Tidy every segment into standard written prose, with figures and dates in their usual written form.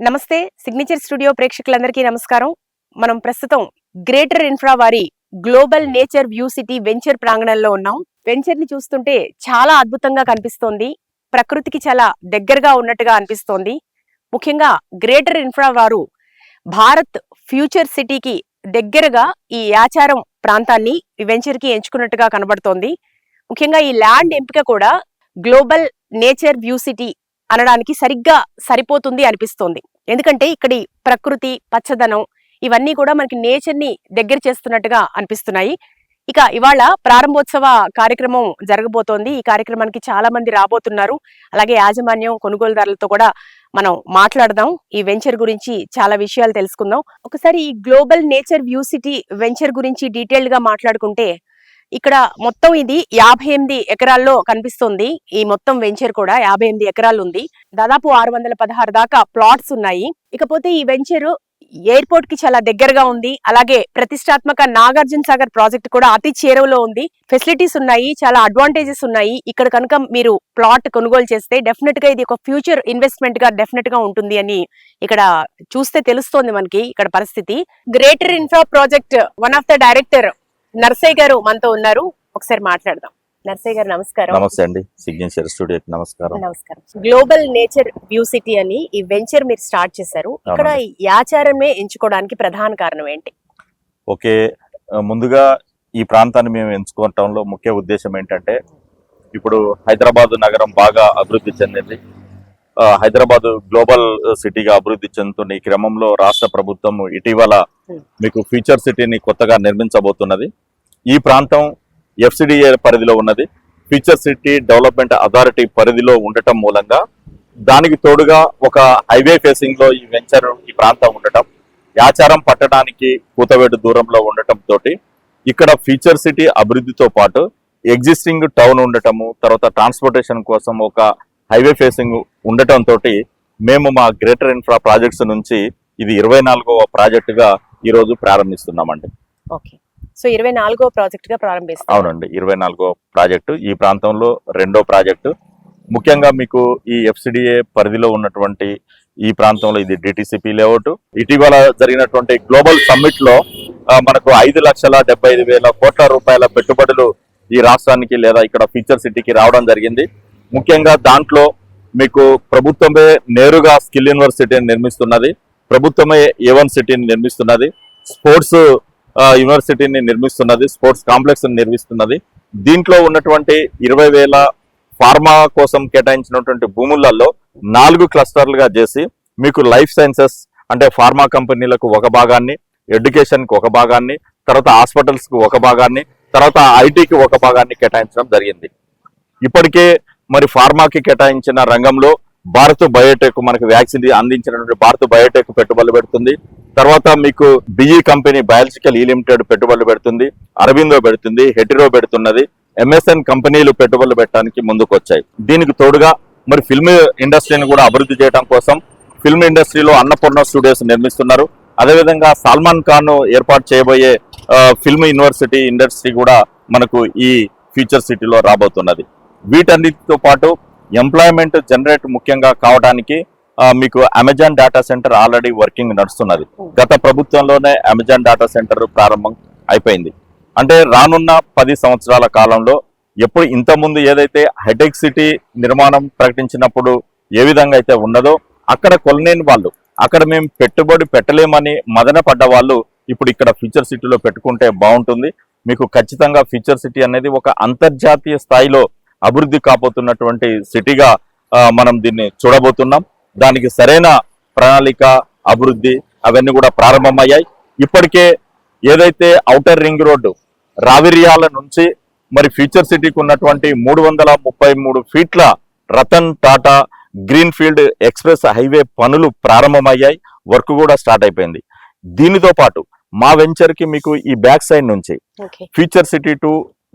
నమస్తే signature studio ప్రేక్షకులందరికీ నమస్కారం. మనం ప్రస్తుతం గ్రేటర్ ఇన్ఫ్రా వారి global nature view city venture ప్రాంగణంలో ఉన్నాం. వెంచర్ ని చూస్తుంటే చాలా అద్భుతంగా కనిపిస్తోంది. ప్రకృతికి చాలా దగ్గరగా ఉన్నట్టుగా అనిపిస్తోంది. ముఖ్యంగా గ్రేటర్ ఇన్ఫ్రా వారు భారత్ ఫ్యూచర్ సిటీకి దగ్గరగా ఈ యాచారం ప్రాంతాన్ని ఈ వెంచర్ కి ఎంచుకున్నట్టుగా కనబడుతోంది. ముఖ్యంగా ఈ ల్యాండ్ ఎంపిక కూడా గ్లోబల్ నేచర్ వ్యూ సిటీ అనడానికి సరిగ్గా సరిపోతుంది అనిపిస్తోంది. ఎందుకంటే ఇక్కడి ప్రకృతి, పచ్చదనం ఇవన్నీ కూడా మనకి నేచర్ ని దగ్గర చేస్తున్నట్టుగా అనిపిస్తున్నాయి. ఇక ఇవాళ ప్రారంభోత్సవ కార్యక్రమం జరగబోతోంది. ఈ కార్యక్రమానికి చాలా మంది రాబోతున్నారు. అలాగే యాజమాన్యం, కొనుగోలుదారులతో కూడా మనం మాట్లాడదాం. ఈ వెంచర్ గురించి చాలా విషయాలు తెలుసుకుందాం. ఒకసారి ఈ global nature view city venture గురించి డీటెయిల్డ్ గా మాట్లాడుకుంటే, ఇక్కడ మొత్తం ఇది 58 ఎకరాల్లో కనిపిస్తుంది. ఈ మొత్తం వెంచర్ కూడా 58 ఎకరాలు ఉంది. దాదాపు 616 దాకా ప్లాట్స్ ఉన్నాయి. ఇకపోతే ఈ వెంచర్ ఎయిర్పోర్ట్ కి చాలా దగ్గరగా ఉంది. అలాగే ప్రతిష్టాత్మక నాగార్జున సాగర్ ప్రాజెక్ట్ కూడా అతి చేరువలో ఉంది. ఫెసిలిటీస్ ఉన్నాయి, చాలా అడ్వాంటేజెస్ ఉన్నాయి. ఇక్కడ కనుక మీరు ప్లాట్ కొనుగోలు చేస్తే డెఫినెట్ గా ఇది ఒక ఫ్యూచర్ ఇన్వెస్ట్మెంట్ గా డెఫినెట్ గా ఉంటుంది అని ఇక్కడ చూస్తే తెలుస్తోంది మనకి ఇక్కడ పరిస్థితి. Greater infra project one of the director Narsaiah గారు మనతో ఉన్నారు. ఒకసారి మాట్లాడదాం. నర్సయ్య గారు నమస్కారం. నమస్తే అండి, సిగ్నేచర్ స్టూడియోకి నమస్కారం. నమస్కారం. గ్లోబల్ నేచర్ వ్యూ సిటీ అని ఈ వెంచర్ మీరు స్టార్ట్ చేశారు. ఇక్కడ యాచారమే ఎంచుకోవడానికి ప్రధాన కారణం ఏంటి? ఓకే, ముందుగా ఈ ప్రాంతాన్ని మేము ఎంచుకోవటంలో ముఖ్య ఉద్దేశం ఏంటంటే, ఇప్పుడు హైదరాబాద్ నగరం బాగా అభివృద్ధి చెందింది. హైదరాబాద్ గ్లోబల్ సిటీగా అభివృద్ధి చెందుతున్న ఈ క్రమంలో రాష్ట్ర ప్రభుత్వం ఇటీవల మీకు ఫ్యూచర్ సిటీని కొత్తగా నిర్మించబోతున్నది. ఈ ప్రాంతం FCDA పరిధిలో ఉన్నది. ఫ్యూచర్ సిటీ డెవలప్మెంట్ అథారిటీ పరిధిలో ఉండటం మూలంగా దానికి తోడుగా ఒక హైవే ఫేసింగ్ లో ఈ వెంచర్ ఈ ప్రాంతం ఉండటం, యాచారం పట్టడానికి కూతవేటు దూరంలో ఉండటం తోటి ఇక్కడ ఫ్యూచర్ సిటీ అభివృద్ధితో పాటు ఎగ్జిస్టింగ్ టౌన్ ఉండటము, తర్వాత ట్రాన్స్పోర్టేషన్ కోసం ఒక హైవే ఫేసింగ్ ఉండటం తోటి మేము మా గ్రేటర్ ఇన్ఫ్రా ప్రాజెక్ట్స్ నుంచి ఇది 24వ ప్రాజెక్టుగా ఈ రోజు ప్రారంభిస్తున్నామండి. ఓకే, సో 24వ ప్రాజెక్ట్ గా ప్రారంభిస్తాం. అవునండి, 24వ ప్రాజెక్టు. ఈ ప్రాంతంలో రెండో ప్రాజెక్టు. ముఖ్యంగా మీకు ఈ FCDA పరిధిలో ఉన్నటువంటి ఈ ప్రాంతంలో ఇది DTCP లేఅవుట్. ఇటీవల జరిగినటువంటి గ్లోబల్ సమ్మిట్ లో మనకు 5,75,000 కోట్ల రూపాయల పెట్టుబడులు ఈ రాష్ట్రానికి లేదా ఇక్కడ ఫ్యూచర్ సిటీకి రావడం జరిగింది. ముఖ్యంగా దాంట్లో మీకు ప్రభుత్వమే నేరుగా స్కిల్ యూనివర్సిటీని నిర్మిస్తున్నది, ప్రభుత్వమే A1 సిటీని నిర్మిస్తున్నది, స్పోర్ట్స్ యూనివర్సిటీని నిర్మిస్తున్నది, స్పోర్ట్స్ కాంప్లెక్స్ నిర్మిస్తున్నది. దీంట్లో ఉన్నటువంటి 20,000 ఫార్మా కోసం కేటాయించినటువంటి భూములలో 4 క్లస్టర్లుగా చేసి మీకు లైఫ్ సైన్సెస్ అంటే ఫార్మా కంపెనీలకు ఒక భాగాన్ని, ఎడ్యుకేషన్కి ఒక భాగాన్ని, తర్వాత హాస్పిటల్స్కి ఒక భాగాన్ని, తర్వాత ఐటీకి ఒక భాగాన్ని కేటాయించడం జరిగింది. ఇప్పటికే మరి ఫార్మాకి కేటాయించిన రంగంలో భారత్ బయోటెక్ మనకు వ్యాక్సిన్ అందించినటువంటి భారత్ బయోటెక్ పెట్టుబడులు పెడుతుంది. తర్వాత మీకు బిఈ కంపెనీ బయాలజికల్ లిమిటెడ్ పెట్టుబడులు పెడుతుంది, అరవిందో పెడుతుంది, హెటిరో పెడుతున్నది, MSN కంపెనీలు పెట్టుబడులు పెట్టడానికి ముందుకు వచ్చాయి. దీనికి తోడుగా మరి ఫిల్మ్ ఇండస్ట్రీని కూడా అభివృద్ధి చేయడం కోసం ఫిల్మ్ ఇండస్ట్రీలో అన్నపూర్ణ స్టూడియోస్ నిర్మిస్తున్నారు. అదేవిధంగా సల్మాన్ ఖాన్ ఏర్పాటు చేయబోయే ఫిల్మ్ యూనివర్సిటీ ఇండస్ట్రీ కూడా మనకు ఈ ఫ్యూచర్ సిటీలో రాబోతున్నది. వీటన్నిటితో పాటు ఎంప్లాయ్మెంట్ జనరేట్ ముఖ్యంగా కావడానికి మీకు Amazon data centre already working నడుస్తున్నది. గత ప్రభుత్వంలోనే అమెజాన్ డేటా సెంటర్ ప్రారంభం అయిపోయింది. అంటే రానున్న 10 సంవత్సరాల కాలంలో ఎప్పుడు ఇంతకుముందు ఏదైతే హైటెక్ సిటీ నిర్మాణం ప్రకటించినప్పుడు ఏ విధంగా అయితే ఉన్నదో అక్కడ కొలలేని వాళ్ళు, అక్కడ మేము పెట్టుబడి పెట్టలేమని మదన పడ్డ వాళ్ళు ఇప్పుడు ఇక్కడ ఫ్యూచర్ సిటీలో పెట్టుకుంటే బాగుంటుంది. మీకు ఖచ్చితంగా ఫ్యూచర్ సిటీ అనేది ఒక అంతర్జాతీయ స్థాయిలో అభివృద్ధి కాబోతున్నటువంటి సిటీగా మనం దీన్ని చూడబోతున్నాం. దానికి సరైన ప్రణాళిక, అభివృద్ధి అవన్నీ కూడా ప్రారంభమయ్యాయి. ఇప్పటికే ఏదైతే ఔటర్ రింగ్ రోడ్డు రావిర్యాల నుంచి మరి ఫ్యూచర్ సిటీకి ఉన్నటువంటి 333 ఫీట్ల Ratan Tata green field express highway పనులు ప్రారంభమయ్యాయి, వర్క్ కూడా స్టార్ట్ అయిపోయింది. దీనితో పాటు మా వెంచర్ కి మీకు ఈ బ్యాక్ సైడ్ నుంచి ఫ్యూచర్ సిటీ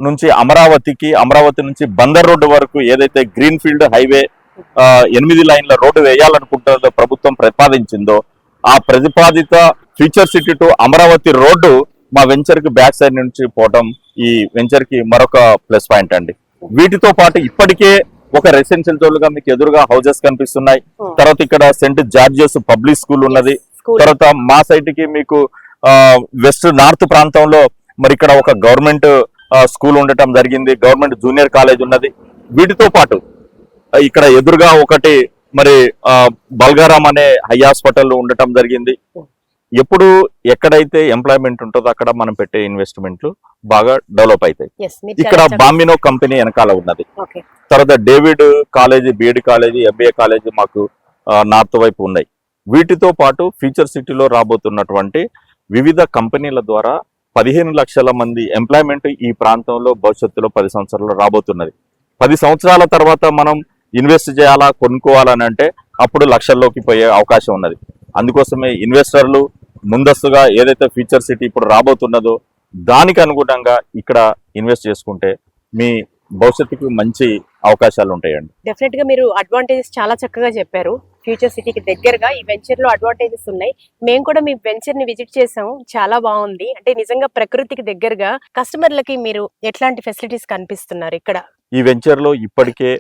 నుంచి అమరావతి నుంచి బందర్ రోడ్డు వరకు ఏదైతే గ్రీన్ ఫీల్డ్ హైవే 8 లైన్ల రోడ్డు వేయాలనుకుంటుందో ప్రభుత్వం ప్రతిపాదించిందో ఆ ప్రతిపాదిత future city to Amaravati road మా వెంచర్ కి బ్యాక్ సైడ్ నుంచి పోవటం ఈ వెంచర్ కి మరొక ప్లస్ పాయింట్ అండి. వీటితో పాటు ఇప్పటికే ఒక రెసిడెన్షియల్ జోన్ గా మీకు ఎదురుగా హౌసెస్ కనిపిస్తున్నాయి. Hmm. తర్వాత ఇక్కడ సెంట్ జార్జియస్ పబ్లిక్ స్కూల్ ఉన్నది. School. తర్వాత మా సైట్ కి మీకు వెస్ట్ నార్త్ ప్రాంతంలో మరి ఇక్కడ ఒక గవర్నమెంట్ స్కూల్ ఉండటం జరిగింది. గవర్నమెంట్ జూనియర్ కాలేజ్ ఉన్నది. వీటితో పాటు ఇక్కడ ఎదురుగా ఒకటి మరి బల్గారాం అనే హై హాస్పిటల్ ఉండటం జరిగింది. ఎప్పుడు ఎక్కడైతే ఎంప్లాయ్మెంట్ ఉంటుందో అక్కడ మనం పెట్టే ఇన్వెస్ట్మెంట్లు బాగా డెవలప్ అవుతాయి. Yes, మీరు ఇక్కడ చాలా బాంబినో కంపెనీ వెనకాల ఉన్నది. Okay. తర్వాత David college, BEd college, MBA college మాకు నార్త్ వైపు ఉన్నాయి. వీటితో పాటు ఫ్యూచర్ సిటీలో రాబోతున్నటువంటి వివిధ కంపెనీల ద్వారా 15 లక్షల మంది ఎంప్లాయ్మెంట్ ఈ ప్రాంతంలో భవిష్యత్తులో 10 సంవత్సరాల్లో రాబోతున్నది. 10 సంవత్సరాల తర్వాత మనం ఇన్వెస్ట్ చేయాలా, కొనుక్కోవాలని అంటే అప్పుడు లక్షల్లోకి పోయే అవకాశం ఉన్నది. అందుకోసమే ఇన్వెస్టర్లు ముందస్తుగా ఏదైతే ఫ్యూచర్ సిటీ ఇప్పుడు రాబోతున్నదో దానికి అనుగుణంగా ఇక్కడ ఇన్వెస్ట్ చేసుకుంటే మీ భవిష్యత్తుకు మంచి అవకాశాలు ఉంటాయండి. డెఫినెట్ గా మీరు అడ్వాంటేజెస్ చాలా చక్కగా చెప్పారు. ఫ్యూచర్ సిటీకి దగ్గరగా ఈ వెంచర్ లో అడ్వాంటేజెస్ ఉన్నాయి. మేము కూడా మీ వెంచర్ ని విజిట్ చేసాము, చాలా బాగుంది. అంటే నిజంగా ప్రకృతికి దగ్గరగా కస్టమర్లకి మీరు ఎట్లాంటి ఫెసిలిటీస్ కనిపిస్తున్నారు ఇక్కడ? ఈ వెంచర్ లో ఇప్పటికే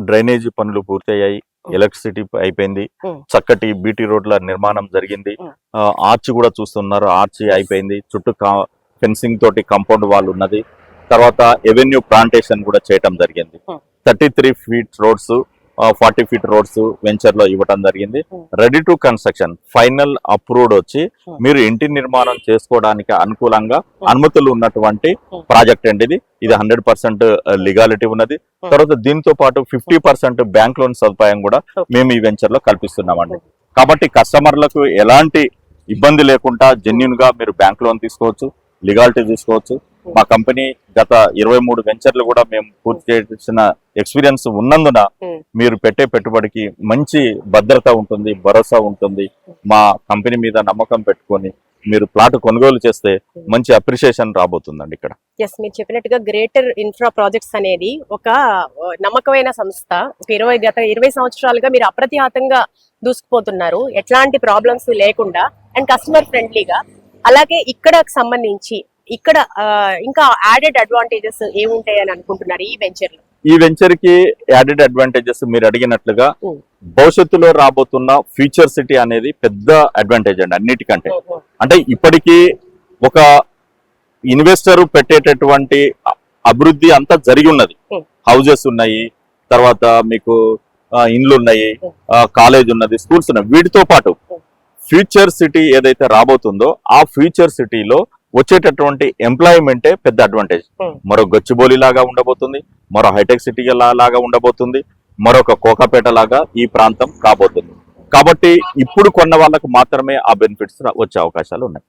డ్రైనేజీ పనులు పూర్తయ్యాయి, ఎలక్ట్రిసిటీ అయిపోయింది, చక్కటి బీటీ రోడ్ల నిర్మాణం జరిగింది, ఆర్చ్ కూడా చూస్తున్నారు, ఆర్చ్ అయిపోయింది, చుట్టూ ఫెన్సింగ్ తోటి కాంపౌండ్ వాల్ ఉన్నది. తర్వాత ఎవెన్యూ ప్లాంటేషన్ కూడా చేయటం జరిగింది. 33 feet roads, 40 feet roads venture లో ఇవ్వటం జరిగింది. Ready to construction final approved వచ్చి మీరు ఇంటి నిర్మాణం చేసుకోవడానికి అనుకూలంగా అనుమతులు ఉన్నటువంటి ప్రాజెక్ట్ అండి ఇది. 100% లీగాలిటీ ఉన్నది. తర్వాత దీంతో పాటు 50% బ్యాంక్ లోన్ సదుపాయం కూడా మేము ఈ వెంచర్ లో కల్పిస్తున్నామండి. కాబట్టి కస్టమర్లకు ఎలాంటి ఇబ్బంది లేకుండా జెన్యున్ గా మీరు బ్యాంక్ లోన్ తీసుకోవచ్చు, లీగాలిటీ తీసుకోవచ్చు. మా కంపెనీ గత 23 వెంచర్లు కూడా మేము పూర్తి చేసిన ఎక్స్పీరియన్స్ ఉన్నందున మీరు పెట్టే పెట్టుబడికి మంచి భద్రత ఉంటుంది, భరోసా ఉంటుంది. మా కంపెనీ మీద నమ్మకం పెట్టుకొని మీరు ప్లాట్ కొనుగోలు చేస్తే మంచి అప్రిషియేషన్ రాబోతుందండి ఇక్కడ. ఎస్, మీరు చెప్పినట్టుగా గ్రేటర్ ఇన్ఫ్రా ప్రాజెక్ట్స్ అనేది ఒక నమ్మకమైన సంస్థ. గత 20 సంవత్సరాలుగా మీరు అప్రతిహతంగా దూసుకుపోతున్నారు, ఎట్లాంటి ప్రాబ్లమ్స్ లేకుండా అండ్ కస్టమర్ ఫ్రెండ్లీగా. అలాగే ఇక్కడ సంబంధించి ఇక్కడ ఇంకా యాడెడ్ అడ్వాంటేజెస్ ఏముంటాయి అని అనుకుంటున్నారు ఈ వెంచర్ లో? ఈ వెంచర్ కి యాడెడ్ అడ్వాంటేజెస్ మీరు అడిగినట్లుగా భవిష్యత్తులో రాబోతున్న ఫ్యూచర్ సిటీ అనేది పెద్ద అడ్వాంటేజ్ అండి అన్నిటికంటే. అంటే ఇప్పటికీ ఒక ఇన్వెస్టర్ పెట్టేటటువంటి అభివృద్ధి అంతా జరిగి ఉన్నది. హౌజెస్ ఉన్నాయి, తర్వాత మీకు ఇండ్లు ఉన్నాయి, కాలేజ్ ఉన్నది, స్కూల్స్ ఉన్నాయి. వీటితో పాటు ఫ్యూచర్ సిటీ ఏదైతే రాబోతుందో ఆ ఫ్యూచర్ సిటీలో వచ్చేటటువంటి ఎంప్లాయ్మెంటే పెద్ద అడ్వాంటేజ్. మరో గచ్చిబౌలి లాగా ఉండబోతుంది, మరో హైటెక్ సిటీ లాగా ఉండబోతుంది, మరొక కోకాపేట లాగా ఈ ప్రాంతం కాబోతుంది. కాబట్టి ఇప్పుడు కొన్న వాళ్ళకు మాత్రమే ఆ బెనిఫిట్స్ వచ్చే అవకాశాలు ఉన్నాయి.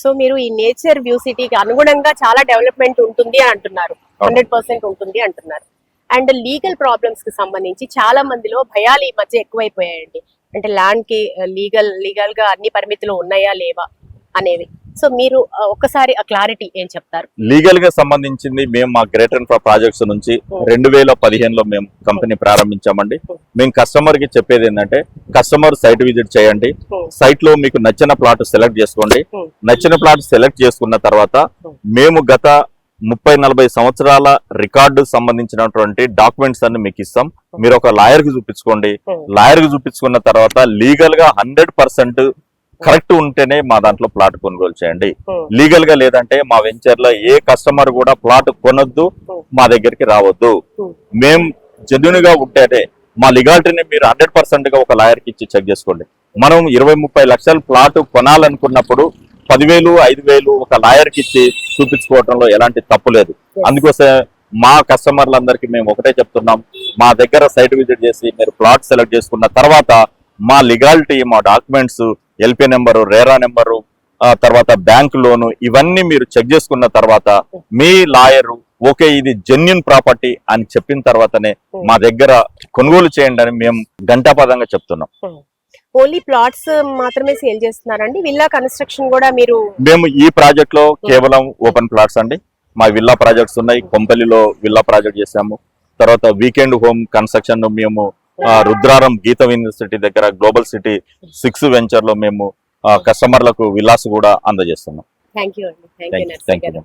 సో మీరు ఈ నేచర్ వ్యూ సిటీకి అనుగుణంగా చాలా డెవలప్మెంట్ ఉంటుంది అని అంటున్నారు, 100% ఉంటుంది అంటున్నారు. అండ్ లీగల్ ప్రాబ్లమ్స్ కి సంబంధించి చాలా మందిలో భయాలు ఈ మధ్య ఎక్కువైపోయాయండి. అంటే ల్యాండ్ కి లీగల్ గా అన్ని పరిమితులు ఉన్నాయా లేవా అనేవి. సో మీరు ఒక్కసారి ఆ క్లారిటీ ఏం చెప్తారు? లీగల్ గా సంబంధించింది మేము మా గ్రేటర్ ఇన్ఫ్రా ప్రాజెక్ట్స్ నుంచి 2015లో మేము కంపెనీ ప్రారంభించామండి. మేము కస్టమర్ కి చెప్పేది ఏంటంటే కస్టమర్ సైట్ విజిట్ చేయండి, సైట్ లో మీకు నచ్చిన ప్లాట్ సెలెక్ట్ చేసుకోండి. నచ్చిన ప్లాట్ సెలెక్ట్ చేసుకున్న తర్వాత మేము గత 30-40 సంవత్సరాల రికార్డు సంబంధించినటువంటి డాక్యుమెంట్స్ అన్ని మీకు ఇస్తాం. మీరు ఒక లాయర్ కి చూపించుకోండి. లాయర్ కి చూపించుకున్న తర్వాత లీగల్ గా 100% కరెక్ట్ ఉంటేనే మా దాంట్లో ప్లాట్ కొనుగోలు చేయండి. లీగల్ గా లేదంటే మా వెంచర్ లో ఏ కస్టమర్ కూడా ప్లాట్ కొనొద్దు, మా దగ్గరికి రావద్దు. మేము జెన్యూన్ గా ఉంటేనే మా లీగాలిటీని మీరు 100% గా ఒక లాయర్ కి ఇచ్చి చెక్ చేసుకోండి. మనం 20-30 లక్షల ప్లాట్ కొనాలనుకున్నప్పుడు 10,000, 5,000 ఒక లాయర్ కి ఇచ్చి చూపించుకోవడంలో ఎలాంటి తప్పు లేదు. అందుకోసం మా కస్టమర్లందరికీ మేము ఒకటే చెప్తున్నాం, మా దగ్గర సైట్ విజిట్ చేసి మీరు ప్లాట్ సెలెక్ట్ చేసుకున్న తర్వాత మా లీగాలిటీ, మా documents, LP number, RERA number, తర్వాత బ్యాంక్ లోను ఇవన్నీ మీరు చెక్ చేసుకున్న తర్వాత మీ లాయరు ఓకే ఇది జెన్యూన్ ప్రాపర్టీ అని చెప్పిన తర్వాతనే మా దగ్గర కొనుగోలు చేయండి అని మేము ఘంటాపదంగా చెప్తున్నాం. ఓన్లీ ప్లాట్స్ మాత్రమే సేల్ చేస్తున్నారండి? విల్లా కన్స్ట్రక్షన్ కూడా మీరు? మేము ఈ ప్రాజెక్ట్ లో కేవలం ఓపెన్ ప్లాట్స్ అండి. మా విల్లా ప్రాజెక్ట్స్ ఉన్నాయి. కొంపల్లిలో విల్లా ప్రాజెక్ట్ చేసాము. తర్వాత వీకెండ్ హోమ్ కన్స్ట్రక్షన్ మేము రుద్రారం గీతం యూనివర్సిటీ దగ్గర గ్లోబల్ సిటీ 6 వెంచర్ లో మేము కస్టమర్లకు విల్లాస్ కూడా అందజేస్తున్నాం. థ్యాంక్ యూ అండి. Thank you.